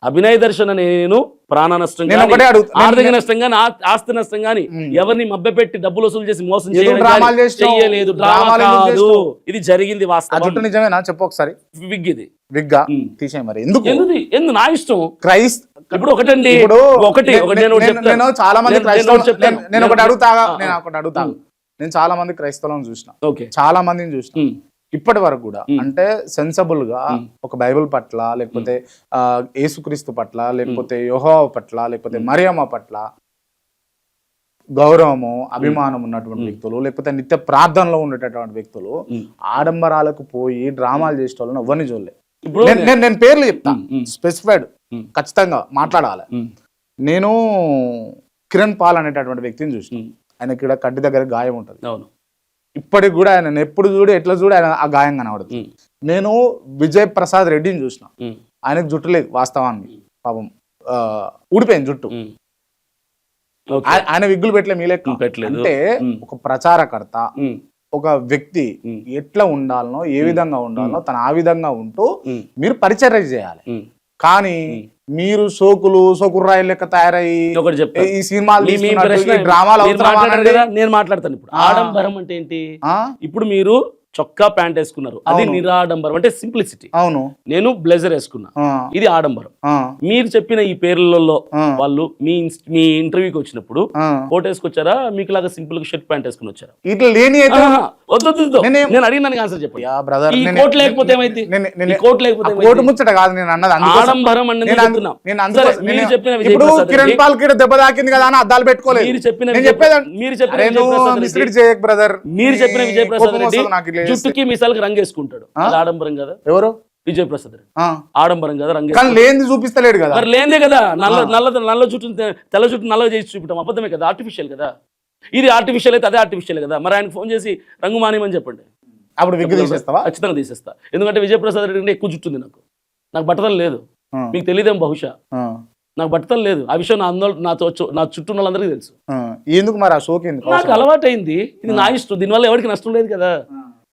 అభినయ దర్శన నేను ప్రాణ నష్టం నేను గానీ, ఒకటే అడుగుతా- ఆర్థిక నష్టం గానీ, ఆస్తి నష్టం గానీ, ఎవరిని మభ్యపెట్టి డబ్బులు వసూలు చేసి మోసం ఎందుకు చేయడం డ్రామాలు గానీ చేసినావు? చెయ్యలేదు. డ్రామా డ్రామాలు ఎందుకు కాదు, చేసినావు? ఇది జరిగింది ఆ వాస్తవం. జుట్టు నిజమేనా చెప్పు ఒకసారి. విగ్ ఇది విగ్గా తీసేయి మరి. ఎందుకు ఎందు నా ఇష్టం. క్రైస్ట్ ఇప్పుడు ఒకటండి, ఇప్పుడు ఒకటి నేను ఒకటి చెప్తాను. నేను చాలా మంది నేను ఒకటి చెప్తాను. నేను ఒకటి అడుగుతాగా, నేను ఒకటి అడుగుతాను. నేను చాలా మంది క్రైస్తవులను చూసిన, ఓకే, చాలా మందిని చూసిన ఇప్పటి వరకు కూడా. అంటే సెన్సబుల్ గా ఒక బైబిల్ పట్ల, లేకపోతే యేసుక్రీస్తు పట్ల, లేకపోతే యెహోవా పట్ల, లేకపోతే మరియమ్మ పట్ల గౌరవము, అభిమానం ఉన్నటువంటి వ్యక్తులు, లేకపోతే నిత్య ప్రార్థనలో ఉండేటటువంటి వ్యక్తులు ఆడంబరాలకు పోయి డ్రామాలు చేసే వాళ్ళని ఎవరిని చూడలేదు. నేను పేర్లు చెప్తా, స్పెసిఫైడ్ ఖచ్చితంగా మాట్లాడాలి. నేను కిరణ్ పాల్ అనేటటువంటి వ్యక్తిని చూసిన. ఆయనకి ఇక్కడ కంటి దగ్గర గాయం ఉంటుంది. ఇప్పటికి కూడా ఆయన ఎప్పుడు చూడు ఎట్లా చూడు ఆయన ఆ గాయం కనబడుతుంది. నేను విజయ్ ప్రసాద్ రెడ్డిని చూసిన. ఆయనకు జుట్టు లేదు వాస్తవానికి, పాపం ఊడిపోయింది జుట్టు. ఆయన విగ్గులు పెట్టలే మీ లెక్క. అంటే ఒక ప్రచారకర్త, ఒక వ్యక్తి ఎట్లా ఉండాలనో, ఏ విధంగా ఉండాలనో తను ఆ విధంగా ఉంటూ మీరు పరిచర్య చేయాలి. కానీ మీరు సోకుర్రాయిలు లెక్క తయారయ్యి ఈ సినిమాలు డ్రామాలు నేను మాట్లాడతాను. ఇప్పుడు ఆడంబరం అంటే ఏంటి? ఇప్పుడు మీరు చొక్కా ప్యాంట్ వేసుకున్నారు, అది నిరాడంబరం అంటే సింప్లిసిటీ. అవును, నేను బ్లేజర్ వేసుకున్నా, ఇది ఆడంబరం. మీరు చెప్పిన ఈ పేర్లలో వాళ్ళు మీ ఇంటర్వ్యూకి వచ్చినప్పుడు కోట్ వేసుకొచ్చారా, మీకు లాగా సింపుల్ గా షర్ట్ ప్యాంట్ వేసుకుని వచ్చారా? ఇట్లా లేని నేను అడిగిన ఆన్సర్ చెప్పండి. ఈ కోట్ లేకపోతే ఏమైంది? కోట్ లేకపోతే కోటు ముచ్చట కాదు నేను అన్నది. ఆడంబరం అన్నది మీరు చెప్పిన ఇప్పుడు కిరణ్ పాల్ కి దెబ్బ తాకింది కదా అని అద్దాలు పెట్టుకోలేదు. మీరు చెప్పిన విజయ్ ప్రసాద్ రెడ్డి జుట్టుకి మిసాల్కి రంగు వేసుకుంటాడు, అది ఆడంబరం కదా? ఎవరు? విజయ్ ప్రసాద్ రెడ్డి ఆడంబరం కదా? రంగు లేని చూపిస్తలేడు కదా. మరి లేదే కదా. నల్ల జుట్టు తెల్ల జుట్టు నల్లగా చేసి చూపించడం అబద్ధమే కదా, ఆర్టిఫిషియల్ కదా. ఇది ఆర్టిఫిషియల్ అయితే అదే ఆర్టిఫిషియల్ కదా. మరి ఆయనకు ఫోన్ చేసి రంగు మానేమని చెప్పండి, అప్పుడు విగ్గు తీసేస్తావా? ఖచ్చితంగా తీసేస్తా. ఎందుకంటే విజయ్ ప్రసాద్ రెడ్డి ఎక్కువ జుట్టుంది, నాకు బట్టతలు లేదు. మీకు తెలియదేం బహుశా, నాకు బట్టతలు లేదు. ఆ విషయం నా చుట్టూ వాళ్ళందరికీ తెలుసు. ఎందుకు మరి ఆ షోకి ఎందుకు? నాకు అలవాటు అయింది, ఇది నా ఇష్టం, దీనివల్ల ఎవరికి నష్టం లేదు కదా.